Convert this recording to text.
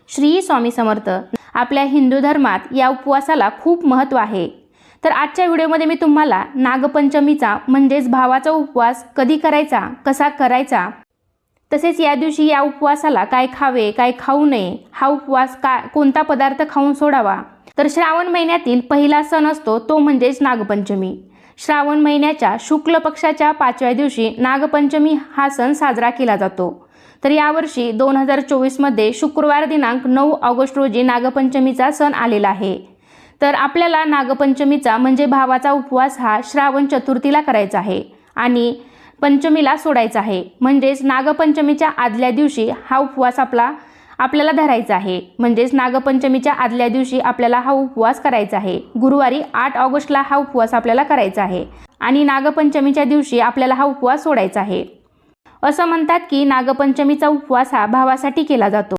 श्री स्वामी समर्थ। आपल्या हिंदू धर्मात या उपवासाला खूप महत्त्व आहे। तर आजच्या व्हिडिओमध्ये मी तुम्हाला नागपंचमीचा म्हणजेच भावाचा उपवास कधी करायचा, कसा करायचा, तसेच या दिवशी या उपवासाला काय खावे, काय खाऊ नये, हा उपवास कोणता पदार्थ खाऊन सोडावा। तर श्रावण महिन्यातील पहिला सण असतो तो म्हणजेच नागपंचमी। श्रावण महिन्याच्या शुक्ल पक्षाच्या 5व्या दिवशी नागपंचमी हा सण साजरा केला जातो। तर यावर्षी 2024 मध्ये शुक्रवार दिनांक 9 ऑगस्ट रोजी नागपंचमीचा सण आलेला आहे। तर आपल्याला नागपंचमीचा म्हणजे भावाचा उपवास हा श्रावण चतुर्थीला करायचा आहे आणि पंचमीला सोडायचा आहे। म्हणजेच नागपंचमीच्या आदल्या दिवशी हा उपवास आपल्याला धरायचा आहे। म्हणजेच नागपंचमीच्या आदल्या दिवशी आपल्याला हा उपवास करायचा आहे। गुरुवारी 8 ऑगस्टला हा उपवास आपल्याला करायचा आहे आणि नागपंचमीच्या दिवशी आपल्याला हा उपवास सोडायचा आहे। असं म्हणतात की नागपंचमीचा उपवास हा भावासाठी केला जातो।